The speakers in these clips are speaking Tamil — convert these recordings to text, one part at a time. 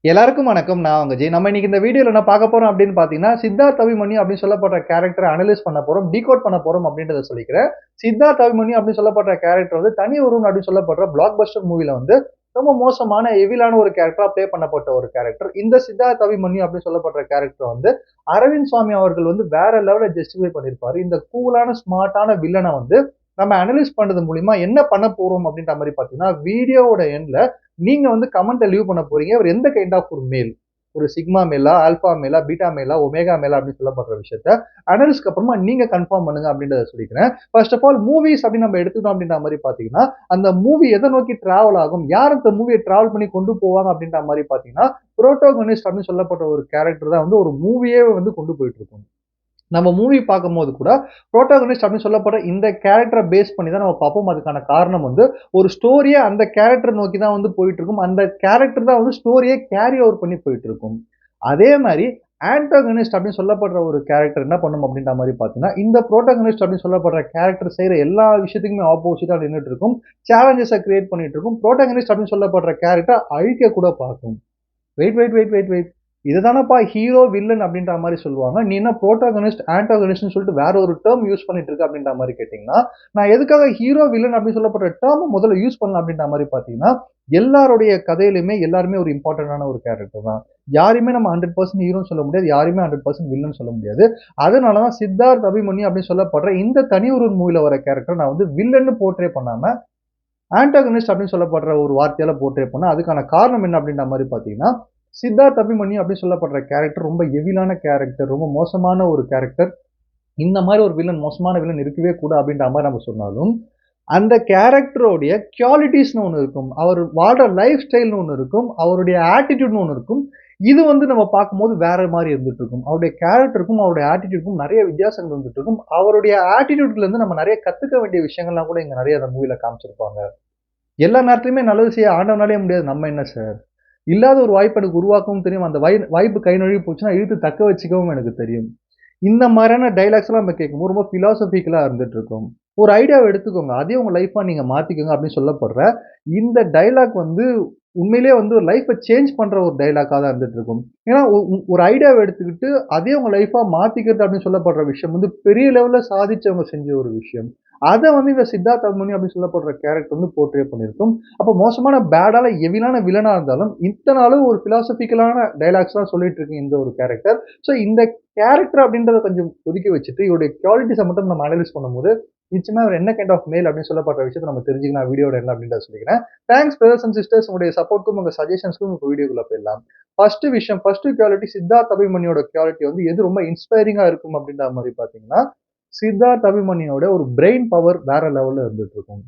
எல்லாருக்கும் வணக்கம். நான் உங்க ஜெய். நம்ம இன்னைக்கு இந்த வீடியோல என்ன பார்க்க போறோம் அப்படின்னு பார்த்தீங்கன்னா, சித்தார்த் அபிமன்யு அப்படின்னு சொல்லப்படுற கேரக்டர அனலைஸ் பண்ண போறோம். டீகோட் பண்ண போறோம் அப்படின்றத சொல்லிக்கிறேன். சித்தார்த் அபிமன்யு அப்படின்னு சொல்லப்படுற கேரக்டர் வந்து தனி ஒருவன் அப்படின்னு சொல்லப்படுற பிளாக் பஸ்டர் மூவில வந்து ரொம்ப மோசமான எவிலான ஒரு கேரக்டரா ப்ளே பண்ணப்பட்ட ஒரு கேரக்டர். இந்த சித்தார்த் அபிமன்யு அப்படின்னு சொல்லப்படுற கேரக்டர் வந்து அரவிந்த் சுவாமி அவர்கள் வந்து வேற லெவல்ல ஜஸ்டிஃபை பண்ணியிருப்பாரு. இந்த கூலான, ஸ்மார்ட்டான வில்லன வந்து நம்ம அனலைஸ் பண்றது மூலியமா என்ன பண்ண போறோம் அப்படின்ற மாரி பார்த்தீங்கன்னா, வீடியோவோட எண்ட்ல நீங்க வந்து கமெண்ட்ட லீவ் பண்ண போறீங்க. இவர் எந்த கைண்ட் ஆஃப் ஒரு மேல். ஒரு சிக்மா மேலா, ஆல்பா மேலா, பீட்டா மேலா, ஒமேகா மேலா அப்படின்னு சொல்லப்படுற விஷயத்த அனலிஸ்க்கு அப்புறமா நீங்க கன்ஃபார்ம் பண்ணுங்க அப்படின்றத சொல்லிக்கிறேன். ஃபர்ஸ்ட் ஆஃப் ஆல் மூவிஸ் அப்படின்னு நம்ம எடுத்துக்கிட்டோம் அப்படின்ற மாரி பார்த்தீங்கன்னா, அந்த மூவி எத நோக்கி டிராவல் ஆகும்? யார் அந்த மூவிய டிராவல் பண்ணி கொண்டு போவாங்க அப்படின்ற மாரி பார்த்தீங்கன்னா, புரோட்டோகனிஸ்ட் அப்படின்னு சொல்லப்பட்ட ஒரு கேரக்டர் தான் வந்து ஒரு மூவியே வந்து கொண்டு போயிட்டு இருக்கும். நம்ம மூவி பார்க்கும்போது கூட புரோட்டாகனிஸ்ட் அப்படின்னு சொல்லப்படுற இந்த கேரக்டரை பேஸ் பண்ணி தான் நம்ம பார்ப்போம். அதுக்கான காரணம் வந்து ஒரு ஸ்டோரியே அந்த கேரக்டர் நோக்கி தான் வந்து போயிட்டு இருக்கும். அந்த கேரக்டர் தான் வந்து ஸ்டோரியே கேரி ஓவர் பண்ணி போயிட்டு இருக்கும். அதே மாரி ஆன்டாகனிஸ்ட் அப்படின்னு சொல்லப்படுற ஒரு கேரக்டர் என்ன பண்ணும் அப்படின்ற மாரி பார்த்தீங்கன்னா, இந்த புரோட்டாகனிஸ்ட் அப்படின்னு சொல்லப்படுற கேரக்டர் செய்ற எல்லா விஷயத்துக்குமே ஆப்போசிட்டா நின்னுட்டு இருக்கும். சேலஞ்சஸ கிரியேட் பண்ணிட்டு இருக்கும். புரோட்டாகனிஸ்ட் அப்படின்னு சொல்லப்படுற கேரக்டர் அழிக்க கூட பார்க்கும். Wait, wait, wait, wait, wait. இதுதானப்பா ஹீரோ, வில்லன் அப்படின்ற மாரி சொல்லுவாங்க. நீ என்ன புரோட்டாகனிஸ்ட், ஆன்டாகனிஸ்ட்ன்னு சொல்லிட்டு வேற ஒரு டெர்ம் யூஸ் பண்ணிட்டு இருக்க அப்படின்ற மாரி கேட்டீங்கன்னா, நான் எதுக்காக ஹீரோ, வில்லன் அப்படின்னு சொல்லப்படுற டெர்ம முதல்ல யூஸ் பண்ணல அப்படின்ற மாரி பார்த்தீங்கன்னா, எல்லாருடைய கதையிலுமே எல்லாருமே ஒரு இம்பார்ட்டன்டான ஒரு கேரக்டர் தான். யாரையுமே நம்ம 100% ஹீரோன்னு சொல்ல முடியாது. யாரையுமே 100% வில்லன் சொல்ல முடியாது. அதனால தான் சித்தார்த் அபிமன்யு அப்படின்னு சொல்லப்படுற இந்த தனி ஒரு மூவில வர கேரக்டர் நான் வந்து வில்லன்னு போர்ட்ரே பண்ணாம, ஆன்டாகனிஸ்ட் அப்படின்னு சொல்லப்படுற ஒரு வார்த்தையால போர்ட்ரே பண்ணேன். அதுக்கான காரணம் என்ன அப்படின்ற மாரி பார்த்தீங்கன்னா, சித்தார்த் அபிமன்யு அப்படின்னு சொல்லப்படுற கேரக்டர் ரொம்ப எவிலான கேரக்டர். ரொம்ப மோசமான ஒரு கேரக்டர். இந்த மாரி ஒரு வில்லன், மோசமான வில்லன் இருக்கவே கூடாது அப்படின்ற மாரி நம்ம சொன்னாலும், அந்த கேரக்டரோடைய குவாலிட்டீஸ்ன்னு ஒண்ணு இருக்கும். அவர் வாழ்ற லைஃப் ஸ்டைல்ன்னு ஒண்ணு இருக்கும். அவருடைய ஆட்டிட்யூட்ன்னு ஒண்ணு இருக்கும். இது வந்து நம்ம பார்க்கும்போது வேற மாரி இருந்துட்டு இருக்கும். அவருடைய கேரக்டருக்கும், அவருடைய ஆட்டிட்யூட்க்கும் நெறைய வித்தியாசங்கள் வந்துட்டு இருக்கும். அவருடைய ஆட்டிட்யூட்ல இருந்து நம்ம நெறைய கத்துக்க வேண்டிய விஷயங்கள்லாம் கூட இங்க நெறைய அந்த மூவில காமிச்சிருப்பாங்க. எல்லா நேரத்துலயுமே நல்லது செய்ய ஆண்டவனாலயே முடியாது. நம்ம என்ன சார்? இல்லாத ஒரு வாய்ப்பு எனக்கு உருவாக்கவும் தெரியும். அந்த வாய்ப்பு கை நழுவி போச்சுன்னா, இழுத்து தக்க வச்சுக்கவும் எனக்கு தெரியும். இந்த மாரியான டயலாக்ஸ்லாம் நம்ம கேட்கும்போது ரொம்ப பிலாசபிக்கலா இருந்துட்டு இருக்கும். ஒரு ஐடியாவ எடுத்துக்கோங்க. அதே உங்க லைஃப்பா நீங்க மாத்திக்கோங்க அப்படின்னு சொல்லப்படுற இந்த டயலாக் வந்து உண்மையிலேயே வந்து ஒரு லைஃப்ப சேஞ்ச் பண்ற ஒரு டயலாக்கா தான் இருந்துட்டு இருக்கும். ஏன்னா ஒரு ஐடியாவ எடுத்துக்கிட்டு அதே உங்க லைஃப்பா மாத்திக்கிறது அப்படின்னு சொல்லப்படுற விஷயம் வந்து பெரிய லெவல்ல சாதிச்சவங்க செஞ்ச ஒரு விஷயம். அத வந்து இந்த சித்தார்த் அபிமன்யு அப்படின்னு சொல்லப்படுற கேரக்டர் வந்து போர்ட்ரே பண்ணியிருக்கும். அப்ப மோசமான பேடால எவிலான வில்லனா இருந்தாலும், இத்தன அளவு ஒரு பிலாசபிக்கலான டயலாக்ஸ்லாம் சொல்லிட்டு இருக்கு இந்த ஒரு கேரக்டர். ஸோ இந்த கேரக்டர் அப்படின்றத கொஞ்சம் ஒதுக்கி வச்சுட்டு, இவருடைய குவாலிட்டீஸ மட்டும் நம்ம அனலைஸ் பண்ணும்போது, நிச்சயமா இவர் என்ன கைண்ட் ஆஃப் மேல் அப்படின்னு சொல்லப்படுற விஷயத்த நம்ம தெரிஞ்சுக்கலாம் வீடியோட எண்ட்ல அப்படின்றத சொல்லிக்கிறேன். தேங்க்ஸ் பிரதர்ஸ் அண்ட் சிஸ்டர்ஸ் உங்களுடைய சப்போர்ட்க்கும், உங்க சஜஷன்ஸ்க்கும் உங்க வீடியோக்குள்ள போயிடலாம். ஃபர்ஸ்ட் விஷயம், ஃபர்ஸ்ட் குவாலிட்டி சித்தார்த் அபிமன்யோட குவாலிட்டி வந்து எது ரொம்ப இன்ஸ்பைரிங்கா இருக்கும் அப்படின்ற மாரி பார்த்தீங்கன்னா, சித்தார்த் அபிமன்யுவோட ஒரு பிரெயின் பவர் வேற லெவல்ல இருந்துட்டு இருக்கும்.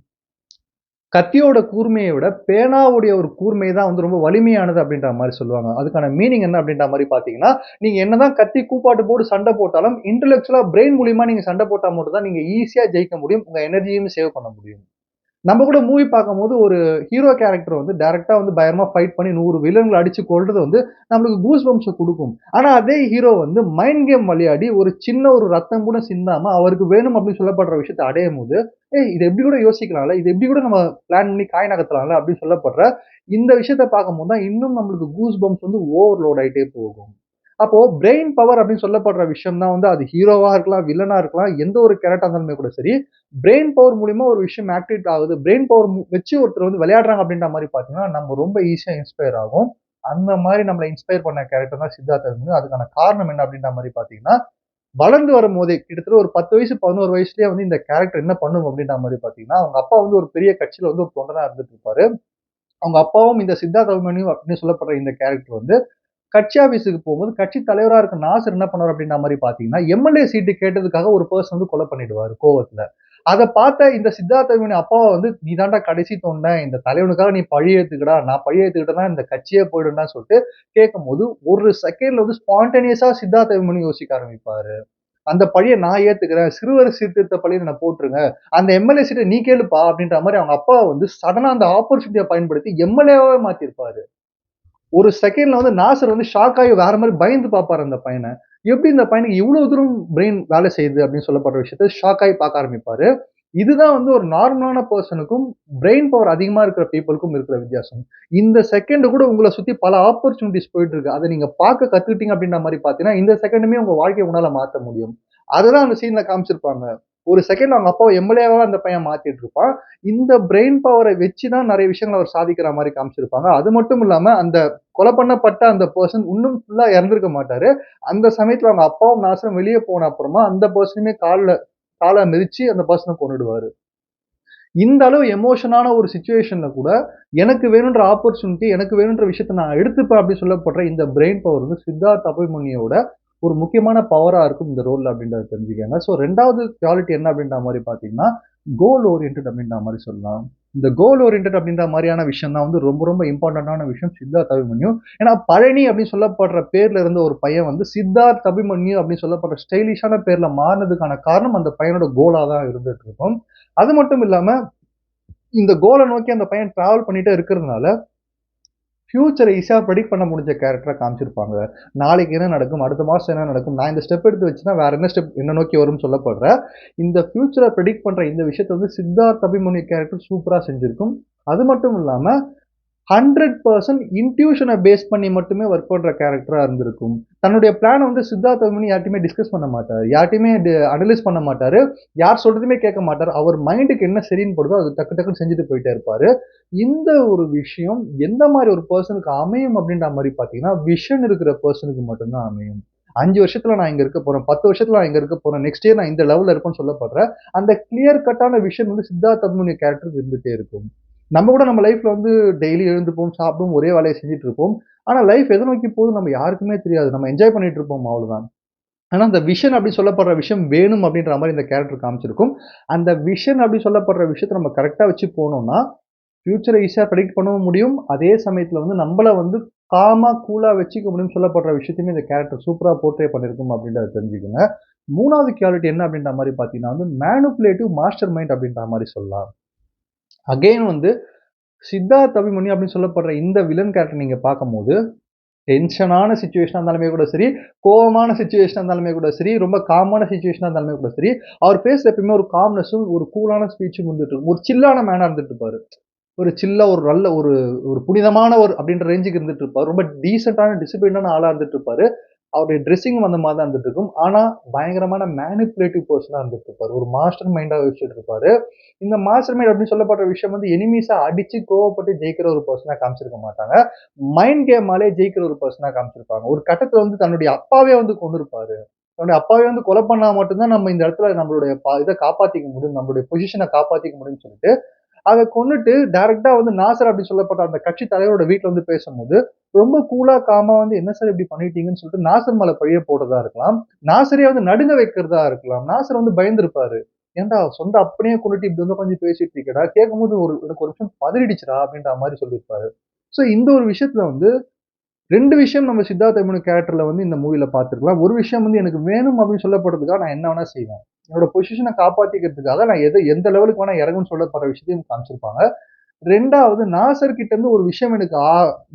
கத்தியோட கூர்மைய விட பேனாவுடைய ஒரு கூர்மை தான் வந்து ரொம்ப வலிமையானது அப்படின்ற மாரி சொல்லுவாங்க. அதுக்கான மீனிங் என்ன அப்படின்ற மாரி பார்த்தீங்கன்னா, நீங்க என்னதான் கத்தி கூப்பாட்டு போட்டு சண்டை போட்டாலும், இன்டலெக்சுவலா பிரெயின் மூலியமா நீங்க சண்டை போட்டா மட்டும் தான் நீங்க ஈஸியா ஜெயிக்க முடியும். உங்க எனர்ஜியும் சேவ் பண்ண முடியும். நம்ம கூட மூவி பார்க்கும்போது ஒரு ஹீரோ கேரக்டர் வந்து டைரக்ட்டா வந்து பயங்கரமா ஃபைட் பண்ணி 100 வில்லன்கள அடிச்சு கொல்றது வந்து நம்மளுக்கு கூஸ் பம்ப்ஸ குடுக்கும். ஆனா அதே ஹீரோ வந்து மைண்ட் கேம் விளையாடி ஒரு சின்ன ஒரு ரத்தம் கூட சிந்தாம அவருக்கு வேணும் அப்படின்னு சொல்லப்படுற விஷயத்த அடையும்போது, "ஏய் இத இப்படி கூட யோசிக்கலாம்ல. இத இப்படி கூட நம்ம பிளான் பண்ணி காய் நகர்த்தலாம்ல" அப்படின்னு சொல்லப்படுற இந்த விஷயத்த பார்க்கும்போது தான் இன்னும் நம்மளுக்கு கூஸ் பம்ப்ஸ் வந்து ஓவர்லோட் ஆயிட்டே போகும். அப்போ பிரெயின் பவர் அப்படின்னு சொல்லப்படுற விஷயம் தான் வந்து அது ஹீரோவா இருக்கலாம், வில்லனா இருக்கலாம், எந்த ஒரு கேரக்டரா இருந்தாலுமே கூட சரி, பிரெயின் பவர் மூலியமா ஒரு விஷயம் ஆக்டிவேட் ஆகுது. பிரெயின் பவர் வச்சு ஒருத்தர் வந்து விளையாடுறாங்க அப்படின்ற மாரி பார்த்தீங்கன்னா, நம்ம ரொம்ப ஈஸியா இன்ஸ்பயர் ஆகும். அந்த மாரி நம்மள இன்ஸ்பயர் பண்ண கேரக்டர் தான் சித்தார்த் அபிமன்யு. அதுக்கான காரணம் என்ன அப்படின்ற மாரி பார்த்தீங்கன்னா, வளர்ந்து வரும்போதே கிட்டத்தட்ட ஒரு 10 வயசு, 11 வயசுலயே வந்து இந்த கேரக்டர் என்ன பண்ணும் அப்படின்ற மாரி பார்த்தீங்கன்னா, அவங்க அப்பா வந்து ஒரு பெரிய கட்சியில வந்து ஒரு தொண்டனா இருந்துட்டு இருப்பாரு. அவங்க அப்பாவும் இந்த சித்தார்த் அபிமன்யு அப்படின்னு சொல்லப்படுற இந்த கேரக்டர் வந்து கட்சி ஆபீஸுக்கு போகும்போது, கட்சி தலைவரா இருக்க நாசர் என்ன பண்ணுவாரு அப்படின்ற மாரி பார்த்தீங்கன்னா, எம்.எல்.ஏ சீட்டு கேட்டதுக்காக ஒரு பெர்சன் வந்து கொலை பண்ணிடுவாரு கோவத்துல. அத பார்த்த இந்த சித்தார்த் அபிமன்யு அப்பாவ வந்து, "நீ தான்டா கடைசி தொண்டன். இந்த தலைவனுக்காக நீ பழி ஏத்துக்கடா. நான் பழி ஏத்துக்கிட்டேன்னா இந்த கட்சியே போயிடும்டான்னு" சொல்லிட்டு கேட்கும்போது, ஒரு செகண்ட்ல வந்து ஸ்பான்டேனியஸா சித்தார்த் அபிமன்யு யோசிக்க ஆரம்பிப்பாரு. அந்த பழிய நான் ஏத்துக்கிறேன். சிறுவர் சீர்திருத்த பழிய என்ன போட்டுருங்க. அந்த எம்.எல்.ஏ சீட்ட நீ கேளுப்பா அப்படின்ற மாரி அவங்க அப்பா வந்து சடனா அந்த ஆப்பர்ச்சுனிட்டிய பயன்படுத்தி எம்.எல்.ஏவாவே மாத்திருப்பாரு. ஒரு செகண்ட்ல வந்து நாசர் வந்து ஷாக் ஆகி வேற மாரி பயந்து பார்ப்பாரு அந்த பையன. எப்படி இந்த பையனுக்கு இவ்ளோ தூரம் பிரெயின் வேலை செய்யுது அப்படின்னு சொல்லப்படுற விஷயத்த ஷாக் ஆகி பார்க்க ஆரம்பிப்பாரு. இதுதான் வந்து ஒரு நார்மலான பெர்சனுக்கும், பிரெயின் பவர் அதிகமா இருக்கிற பீப்பிள்க்கும் இருக்கிற வித்தியாசம். இந்த செகண்ட் கூட உங்கள சுத்தி பல ஆப்பர்ச்சுனிட்டீஸ் போயிட்டு இருக்கு. அத நீங்க பார்க்க கத்துக்கிட்டீங்க அப்படின்ற மாரி பார்த்தீங்கன்னா, இந்த செகண்டுமே உங்க வாழ்க்கைய உங்களால மாத்த முடியும். அததான் அந்த சீன்ல காமிச்சிருப்பாங்க. ஒரு செகண்ட் அவங்க அப்பாவ எம்எல்ஏவா அந்த பையன் மாத்திட்டு இருப்பான். இந்த பிரெயின் பவர வச்சு தான் நெறைய விஷயங்கள அவர் சாதிக்கிற மாரி காமிச்சிருப்பாங்க. அது மட்டும் இல்லாம அந்த கொலை பண்ணப்பட்ட அந்த பெர்சன் இன்னும் ஃபுல்லா இறந்திருக்க மாட்டாரு. அந்த சமயத்துல அவங்க அப்பாவும் நாசரும் வெளிய போன அப்புறமா அந்த பெர்சனுமே கால மிதிச்சு அந்த பெர்சன கொன்னுடுவாரு. இந்த அளவு எமோஷனான ஒரு சிச்சுவேஷன்ல கூட, எனக்கு வேணுன்ற ஆப்பர்ச்சுனிட்டி, எனக்கு வேணுன்ற விஷயத்த நான் எடுத்துப்பேன் அப்படின்னு சொல்லப்படுற இந்த பிரெயின் பவர் வந்து சித்தார்த் அபிமன்யுவோட ஒரு முக்கியமான பவரா இருக்கும் இந்த ரோல்ல அப்படின்றத தெரிஞ்சுக்கங்க. ஸோ 2வது குவாலிட்டி என்ன அப்படின்ற மாரி பார்த்தீங்கன்னா, கோல் ஓரியன்டட் அப்படின்ற மாரி சொல்லலாம். இந்த கோல் ஓரியன்டட் அப்படின்ற மாரியான விஷயம் தான் வந்து ரொம்ப ரொம்ப இம்பார்ட்டன்ட்டான விஷயம் சித்தார்த் அபிமன்யு. ஏன்னா பழனி அப்படின்னு சொல்லப்படுற பேர்ல இருந்த ஒரு பையன் வந்து சித்தார்த் அபிமன்யு அப்படின்னு சொல்லப்படுற ஸ்டைலிஷான பேர்ல மாறுனதுக்கான காரணம் அந்த பையனோட கோலா தான் இருந்துட்டு இருக்கும். அது மட்டும் இல்லாம இந்த கோல நோக்கி அந்த பையன் டிராவல் பண்ணிட்டே இருக்கிறதுனால, ஃபியூச்சர ஈஸியா பிரெடிக்ட் பண்ண முடிஞ்ச கேரக்டரா காமிச்சிருப்பாங்க. நாளைக்கு என்ன நடக்கும்? அடுத்த மாசம் என்ன நடக்கும்? நான் இந்த ஸ்டெப் எடுத்து வச்சேன்னா, வேற என்ன ஸ்டெப் என்ன நோக்கி வரும்னு சொல்லப்படுற, இந்த ஃபியூச்சர பிரெடிக்ட் பண்ற இந்த விஷயத்த வந்து சித்தார்த் அபிமன்யு கேரக்டர் சூப்பரா செஞ்சிருக்கும். அது மட்டும் இல்லாம 100% இன்ட்யூஷன பேஸ் பண்ணி மட்டுமே வொர்க் பண்ற கேரக்டரா இருந்திருக்கும். தன்னுடைய பிளான வந்து சித்தார்த் அபிமன்யு யார்ட்டயுமே டிஸ்கஸ் பண்ண மாட்டாரு. யார்ட்டயுமே அனலைஸ் பண்ண மாட்டாரு. யார் சொல்றதுமே கேட்க மாட்டாரு. அவர் மைண்டுக்கு என்ன சரின்னு படுதோ, அது டக்கு டக்குன்னு செஞ்சுட்டு போயிட்டே இருப்பாரு. இந்த ஒரு விஷயம் எந்த மாரி ஒரு பெர்சனுக்கு அமையும் அப்படின்ற மாரி பார்த்தீங்கன்னா, விஷன் இருக்கிற பெர்சனுக்கு மட்டும் தான் அமையும். 5 வருஷத்துல நான் இங்க இருக்க போறேன். 10 வருஷத்துல நான் இங்க இருக்க போறேன். நெக்ஸ்ட் இயர் நான் இந்த லெவல்ல இருப்பேன்னு சொல்லப்படுற, அந்த கிளியர் கட்டான விஷன் வந்து சித்தார்த் அபிமன்யு கேரக்டருக்கு இருந்துட்டே இருக்கும். நம்ம கூட நம்ம லைஃப்ல வந்து டெய்லி எழுந்துப்போம், சாப்பிடுவோம், ஒரே வேலைய செஞ்சுட்டு இருப்போம். ஆனா லைஃப் எத நோக்கி போகுதுன்னு நம்ம யாருக்குமே தெரியாது. நம்ம என்ஜாய் பண்ணிட்டு இருப்போம் அவ்வளவுதான். ஆனா அந்த விஷன் அப்படி சொல்லப்படுற விஷயம் வேணும் அப்படின்ற மாரி இந்த கேரக்டர் காமிச்சிருக்கும். அந்த விஷன் அப்படி சொல்லப்படுற விஷயத்த நம்ம கரெக்ட்டா வச்சு போனோம்னா, ஃபியூச்சர ஈஸியா பிரெடிக்ட் பண்ணவும் முடியும். அதே சமயத்துல வந்து நம்பள வந்து காமா, கூலா வச்சுக்க முடியும்னு சொல்லப்படுற விஷயத்தையுமே இந்த கேரக்டர் சூப்பரா போர்ட்ரே பண்ணியிருக்கும் அப்படின்றத தெரிஞ்சுக்கங்க. 3வது குவாலிட்டி என்ன அப்படின்ற மாரி பார்த்தீங்கன்னா வந்து மேனிபுலேட்டிவ் மாஸ்டர் மைண்ட் அப்படின்ற மாரி சொல்லலாம். அகைன் வந்து சித்தார்த் அபிமன்யு அப்படின்னு சொல்லப்படுற இந்த வில்லன் கேரக்டர் நீங்க பார்க்கும்போது, டென்ஷனான சிச்சுவேஷனா இருந்தாலுமே கூட சரி, கோவமான சிச்சுவேஷனா இருந்தாலுமே கூட சரி, ரொம்ப காமான சிச்சுவேஷனா இருந்தாலுமே கூட சரி, அவர் பேசுற எப்பயுமே ஒரு காம்னஸும், ஒரு கூலான ஸ்பீச்சும் இருந்துட்டு இருக்கும். ஒரு சில்லான மேனா இருந்துட்டு இருப்பாரு. ஒரு சில்லா ஒரு நல்ல ஒரு ஒரு புனிதமான ஒரு அப்படின்ற ரேஞ்சுக்கு இருந்துட்டு இருப்பாரு. ரொம்ப டீசென்ட்டான, டிசிப்ளினான ஆளா இருந்துட்டு இருப்பாரு. அவருடைய ட்ரெஸ்ஸிங்கும் அந்த மாரி தான் இருந்துட்டு இருக்கும். ஆனா, பயங்கரமான மேனிபுலேட்டிவ் பெர்சனா இருந்துட்டு இருப்பாரு. ஒரு மாஸ்டர் மைண்டா யோசிச்சுட்டு இருப்பாரு. இந்த மாஸ்டர் மைண்ட் அப்படின்னு சொல்லப்படுற விஷயம் வந்து எனிமீஸ அடிச்சு கோவப்பட்டு ஜெயிக்கிற ஒரு பெர்சனா காமிச்சிருக்க மாட்டாங்க. மைண்ட் கேமாலே ஜெயிக்கிற ஒரு பெர்சனா காமிச்சிருப்பாங்க. ஒரு கட்டத்துல வந்து தன்னுடைய அப்பாவே வந்து கொன்னுருப்பாரு. தன்னுடைய அப்பாவே வந்து கொலை பண்ணா மட்டும் தான் நம்ம இந்த இடத்துல நம்மளுடைய இத காப்பாத்திக்க முடியும். நம்மளுடைய பொசிஷன காப்பாத்திக்க முடியும்னு சொல்லிட்டு அத கொன்னுட்டு டைரக்ட்டா வந்து நாசர் அப்படின்னு சொல்லப்பட்ட அந்த கட்சி தலைவரோட வீட்ல வந்து பேசும்போது, ரொம்ப கூலா, காமா வந்து என்ன சார் இப்படி பண்ணிட்டீங்கன்னு சொல்லிட்டு நாசர் மேல பழிய போடுறதா இருக்கலாம். நாசரே வந்து நடுங்க வைக்கிறதா இருக்கலாம். நாசர் வந்து பயந்திருப்பாரு. "ஏன்டா சொந்த அப்பனையே கொன்னுட்டு இப்படி வந்து உட்கார்ந்து பேசிட்டு இருக்கேடா" கேட்கும்போது எனக்கு ஒரு நிமிஷம் பதறிடுச்சுடா அப்படின்ற மாரி சொல்லியிருப்பாரு. சோ இந்த ஒரு விஷயத்துல வந்து 2 விஷயம் நம்ம சித்தார்த் அபிமன்யு கேரக்டர்ல வந்து இந்த மூவில பார்த்திருக்கலாம். ஒரு விஷயம் வந்து எனக்கு வேணும் அப்படின்னு சொல்லப்படுறதுக்காக நான் என்ன வேணா செய்வேன். என்னோட பொசிஷன காப்பாத்திக்கிறதுக்காக நான் எந்த லெவலுக்கு வேணா இறங்கும்னு சொல்லப்படுற விஷயத்தையும் காமிச்சிருப்பாங்க. 2வது நாசர் கிட்ட இருந்து ஒரு விஷயம் எனக்கு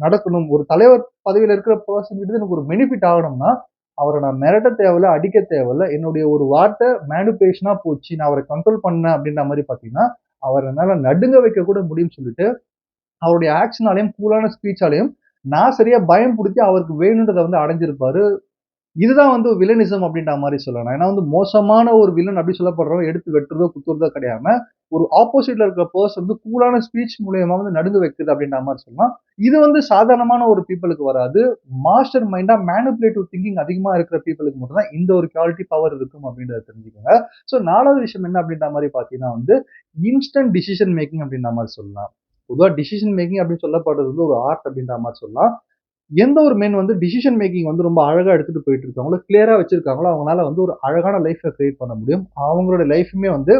நடக்கணும். ஒரு தலைவர் பதவியில இருக்கிற பெர்சன் கிட்ட இருந்து எனக்கு ஒரு பெனிஃபிட் ஆகணும்னா, அவர நான் மிரட்ட தேவையில்ல, அடிக்க தேவையில்ல. என்னுடைய ஒரு வார்த்தை மேனிபுலேஷனா போச்சு. நான் அவர கண்ட்ரோல் பண்ணேன் அப்படின்ற மாரி பார்த்தீங்கன்னா, அவர என்னால நடுங்க வைக்க கூட முடியும்னு சொல்லிட்டு அவருடைய ஆக்ஷனாலயும், கூலான ஸ்பீச்சாலயும் நாசரிய பயம்புடுத்தி அவருக்கு வேணுன்றத வந்து அடைஞ்சிருப்பாரு. இதுதான் வந்து வில்லனிசம் அப்படின்ற மாரி சொல்லலாம். ஏன்னா வந்து மோசமான ஒரு வில்லன் அப்படி சொல்லப்படுறவன் எடுத்து வெட்டுறதோ, குத்துறதோ கிடையாம, ஒரு ஆப்போசிட்ல இருக்கிற பெர்சன் வந்து கூலான ஸ்பீச் மூலியமா வந்து நடுங்க வைக்குது அப்படின்ற மாரி சொல்லலாம். இது வந்து சாதாரணமான ஒரு பீப்பிளுக்கு வராது. மாஸ்டர் மைண்டா மேனிபுலேட்டிவ் திங்கிங் அதிகமா இருக்கிற பீப்பிளுக்கு மட்டும் தான் இந்த ஒரு குவாலிட்டி பவர் இருக்கும் அப்படின்றத தெரிஞ்சுக்கங்க. ஸோ 4வது விஷயம் என்ன அப்படின்ற மாரி பார்த்தீங்கன்னா வந்து, இன்ஸ்டன்ட் டிசிஷன் மேக்கிங் அப்படின்ற மாரி சொல்லலாம். பொதுவா டிசிஷன் மேக்கிங் அப்படின்னு சொல்லப்படுறது வந்து ஒரு ஆர்ட் அப்படின்ற மாரி சொல்லலாம். எந்த ஒரு மென் வந்து டிசிஷன் மேக்கிங் வந்து ரொம்ப அழகா எடுத்துட்டு போயிட்டு இருக்காங்களோ, கிளியரா வச்சிருக்காங்களோ, அவங்கனால வந்து ஒரு அழகான லைஃப்ப கிரியேட் பண்ண முடியும். அவங்களோட லைஃப்புமே வந்து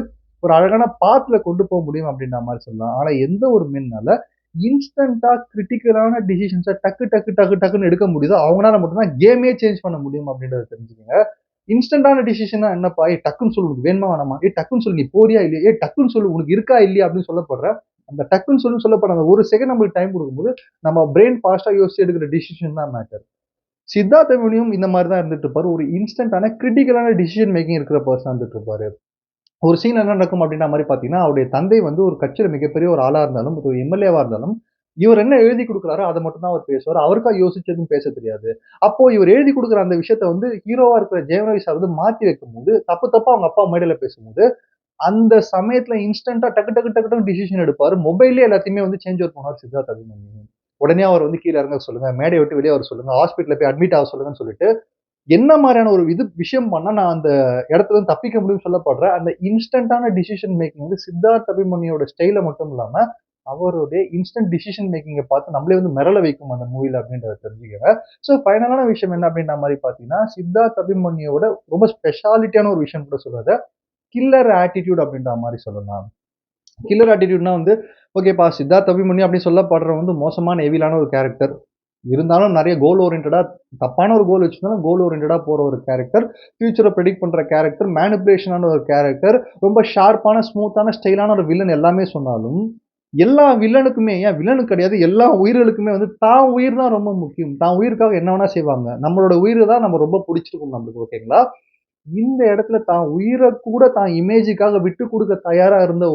ஒரு அழகான பாத்ல கொண்டு போ முடியும் அப்படின்ற மாரி சொல்லலாம். ஆனா எந்த ஒரு மென்னால இன்ஸ்டன்ட்டா கிரிட்டிக்கலான டிசிஷன்ஸ டக்கு, டக்கு, டக்கு, டக்குன்னு எடுக்க முடியுதோ, அவங்கனால மட்டும் தான் கேமே சேஞ்ச் பண்ண முடியும் அப்படின்றத தெரிஞ்சுக்கங்க. இன்ஸ்டன்ட்டான டிசிஷன்னா என்னப்பா? "ஏய் டக்குன்னு சொல்லு உனக்கு வேணுமா வேணாமா? ஏய் டக்குன்னு சொல்லு நீ போறியா இல்லையா? ஏய் டக்குன்னு சொல்லு உனக்கு இருக்கா இல்லையா?" அப்படின்னு சொல்லப்படுற அந்த டக்குன்னு சொல்லுன்னு சொல்லப்படுற அந்த 1 செகண்ட் நம்மளுக்கு டைம் குடுக்கும்போது, நம்ம பிரெயின் ஃபாஸ்ட்டா யோசிச்சு எடுக்கிற டிசிஷன் தான் மேட்டர். சித்தார்த் அபிமன்யும் இந்த மாரி தான் இருந்துட்டு இருப்பாரு. ஒரு இன்ஸ்டன்ட்டான கிரிட்டிக்கலான டிசிஷன் மேக்கிங் இருக்கிற பெர்சனா இருந்துட்டு இருப்பாரு. ஒரு சீன் என்ன நடக்கும் அப்படின்ற மாரி பார்த்தீங்கன்னா, அவருடைய தந்தை வந்து ஒரு கட்சியில மிகப்பெரிய ஒரு ஆளா இருந்தாலும், ஒரு எம்.எல்.ஏவா இருந்தாலும், இவர் என்ன எழுதி குடுக்குறாரோ, அத மட்டும் தான் அவர் பேசுவாரு. அவருக்கா யோசிச்சு எதுவும் பேசத் தெரியாது. அப்போ இவர் எழுதி குடுக்குற அந்த விஷயத்த வந்து ஹீரோவா இருக்கிற ஜெயம் ரவி சார் வந்து மாத்தி வைக்கும்போது, தப்பு தப்பா அவங்க அப்பா மேடையில பேசும்போது, அந்த சமயத்துல இன்ஸ்டன்ட்டா டக்கு டக்கு டக்கு டக்குன்னு டிசிஷன் எடுப்பாரு. மொபைல்லயே எல்லாத்தையுமே வந்து சேஞ்ச் ஓவர் பண்ணுவாரு சித்தார்த் அபிமன்யு. உடனே அவர வந்து கீழ இறங்க சொல்லுங்க. மேடைய விட்டு வெளிய வர சொல்லுங்க. ஹாஸ்பிட்டல்ல போய் அட்மிட் ஆக சொல்லுங்கன்னு சொல்லிட்டு, என்ன மாரியான ஒரு விஷயம் பண்ணா நான் அந்த இடத்துல இருந்து தப்பிக்க முடியும்னு சொல்லப்படுற அந்த இன்ஸ்டன்ட்டான டிசிஷன் மேக்கிங் வந்து சித்தார்த் அபிமன்யுவோட ஸ்டைல்ல மட்டும் இல்லாம, அவருடைய இன்ஸ்டன்ட் டிசிஷன் மேக்கிங்க பார்த்து நம்மளே வந்து மிரள வைக்கும் அந்த மூவில அப்படின்றத தெரிஞ்சுக்கங்க. ஸோ ஃபைனலான விஷயம் என்ன அப்படின்ற மாரி பார்த்தீங்கன்னா, சித்தார்த் அபிமன்யுவோட ரொம்ப ஸ்பெஷாலிட்டியான ஒரு விஷயம் கூட சொல்லுவேன். கில்லர் ஆட்டிட்யூட் அப்படின்ற மாரி சொல்லலாம். கில்லர் ஆட்டிட்யூட்னா வந்து, ஓகேப்பா சித்தார்த் அபிமன்யு அப்படின்னு சொல்லப்படுறவன் வந்து மோசமான எவிலான ஒரு கேரக்டர். இருந்தாலும் நெறைய கோல் ஓரியன்டடா தப்பான ஒரு கோல் வச்சிருந்தாலும் கோல் ஓரியன்டடா போற ஒரு கேரக்டர். ஃபியூச்சர பிரெடிக்ட் பண்ற கேரக்டர், மேனிபுலேஷனான ஒரு கேரக்டர், ரொம்ப ஷார்ப்பான, ஸ்மூத்தான, ஸ்டைலான ஒரு வில்லன் எல்லாமே சொன்னாலும், எல்லா வில்லனுக்குமே ஏன் வில்லனுக்கு கிடையாது, எல்லா உயிர்களுக்குமே வந்து தான் உயிர் தான் ரொம்ப முக்கியம். தான் உயிருக்காக என்ன வேணா செய்வாங்க. நம்மளோட உயிர தான் நம்ம ரொம்ப புடிச்சிருக்கும் நம்மளுக்கு ஓகேங்களா? இந்த இடத்துல தான் உயிர கூட தான் இமேஜுக்காக விட்டு குடுக்க தயாரா இருந்த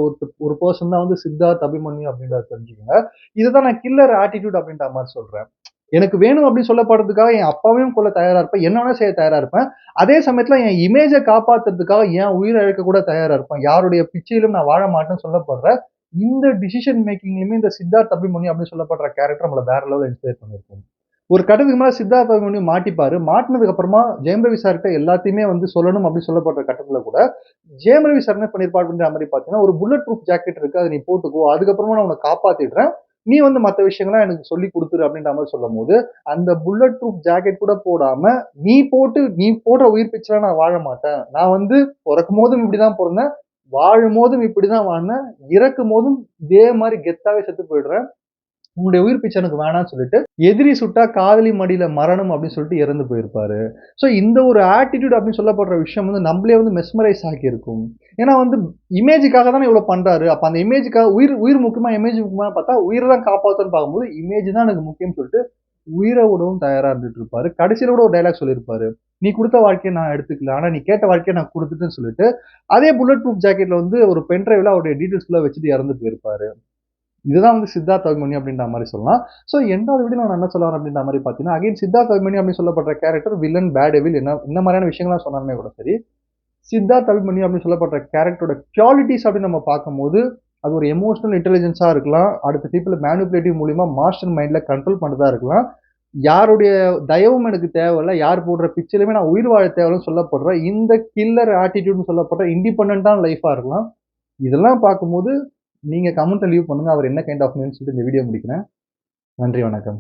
ஒரு பெர்சன் தான் வந்து சித்தார்த் அபிமன்யு அப்படின்றத தெரிஞ்சுக்கங்க. இதுதான் நான் கில்லர் ஆட்டிட்யூட் அப்படின்ற மாரி சொல்றேன். எனக்கு வேணும் அப்படின்னு சொல்லப்படுறதுக்காக என் அப்பாவையும் கொல்ல தயாரா இருப்பேன். என்ன வேணா செய்ய தயாரா இருப்பேன். அதே சமயத்துல என் இமேஜ காப்பாத்துறதுக்காக என் உயிர இழக்க கூட தயாரா இருப்பேன். யாருடைய பிச்சையிலும் நான் வாழ மாட்டேன்னு சொல்லப்படுற இந்த டிசிஷன் மேக்கிங்லயுமே இந்த சித்தார்த் அபிமன்யு அப்படின்னு சொல்லப்படுற கேரக்டர் நம்மள வேற லெவல்ல இன்ஸ்பயர் பண்ணியிருக்கும். ஒரு கட்டத்துக்கு மேல சித்தார்த் அபிமன்யு மாட்டிப்பாரு. மாட்டுனதுக்கு அப்புறமா ஜெயம் ரவி சார்கிட்ட எல்லாத்தையுமே வந்து சொல்லணும் அப்படின்னு சொல்லப்படுற கட்டத்துல கூட, ஜெயம் ரவி சார் என்ன பண்ணியிருப்பார் அப்படின்ற மாரி பார்த்தீங்கன்னா, ஒரு புல்லட் ப்ரூஃப் ஜாக்கெட் இருக்கு. அத நீ போட்டுக்கோ. அதுக்கப்புறமா நான் உன்ன காப்பாத்திடுறேன். நீ வந்து மத்த விஷயங்கள்லாம் எனக்கு சொல்லிக் குடுத்துரு அப்படின்ற மாரி சொல்லும்போது, அந்த புல்லட் ப்ரூஃப் ஜாக்கெட் கூட போடாம, நீ போடுற உயிர் பிச்சைலாம் நான் வாழ மாட்டேன். நான் வந்து பொறக்கும்போதும் இப்படிதான் பொறந்தேன். வாழும்போதும் இப்படிதான் வாழ்ந்தேன். இறக்கும்போதும் இதே மாரி கெத்தாவே செத்து போயிடுறேன். உன்னுடைய உயிர் பிச்சை எனக்கு வேணாம்னு சொல்லிட்டு, எதிரி சுட்டா காதலி மடியில மரணம் அப்படின்னு சொல்லிட்டு இறந்து போயிருப்பாரு. ஸோ இந்த ஒரு ஆட்டிட்யூட் அப்படின்னு சொல்லப்படுற விஷயம் வந்து நம்மளே வந்து மெஸ்மரைஸ் ஆக்கியிருக்கும். ஏன்னா வந்து இமேஜுக்காக தானே இவ்வளோ பண்றாரு. அப்ப அந்த இமேஜுக்காக உயிர் உயிர் முக்கியமா, இமேஜ் முக்கியமான்னு பார்த்தா, உயிர தான் காப்பாத்தும்ன்னு பார்க்கும்போது, இமேஜ் தான் எனக்கு முக்கியம்னு சொல்லிட்டு, உயிர விடவும் தயாரா இருந்துட்டு இருப்பாரு. கடைசியில கூட ஒரு டயலாக் சொல்லியிருப்பாரு. "நீ குடுத்த வாழ்க்கைய நான் எடுத்துக்கல. ஆனா நீ கேட்ட வாழ்க்கைய நான் குடுத்துட்டேன்னு" சொல்லிட்டு, அதே புல்லட் ப்ரூஃப் ஜாக்கெட்ல வந்து ஒரு பென் டிரைவ்ல அவருடைய டீட்டெயில்ஸ் ஃபுல்லா வச்சுட்டு இறந்து போயிருப்பாரு. இதுதான் வந்து சித்தார்த் அபிமன்யு அப்படின்ற மாரி சொல்லலாம். ஸோ 2வது வீடியோல நான் என்ன சொல்ல வரேன் அப்படின்ற மாரி பார்த்தீங்கன்னா, அகைன் சித்தார்த் அபிமன்யு அப்படின்னு சொல்லப்படுற கேரக்டர் வில்லன், பேட் டெவில் என்ன இந்த மாரியான விஷயங்கள்லாம் சொன்னாலுமே கூட சரி, சித்தார்த் அபிமன்யு அப்படின்னு சொல்லப்படுற கேரக்டரோட குவாலிட்டீஸ் அப்படின்னு நம்ம பார்க்கும்போது, அது ஒரு எமோஷனல் இன்டெலிஜென்ஸா இருக்கலாம். அடுத்த பீப்பிள மேனிபுலேட்டிவ் மூலியமா மாஸ்டர் மைண்ட்ல கண்ட்ரோல் பண்றதா இருக்கலாம். யாருடைய தயவும் எனக்கு தேவையில்ல. யார் போடுற பிச்சையிலுமே நான் உயிர் வாழ தேவையில்லன்னு சொல்லப்படுற இந்த கில்லர் ஆட்டிட்யூட்ன்னு சொல்லப்படுற இண்டிபெண்டன்ட்டான லைஃபா இருக்கலாம். இதெல்லாம் பார்க்கும்போது, நீங்க கமெண்ட்ல லீவ் பண்ணுங்க. அவர் என்ன கைண்ட் ஆஃப் மேன்னு சொல்லிட்டு இந்த வீடியோ முடிக்கிறேன். நன்றி, வணக்கம்.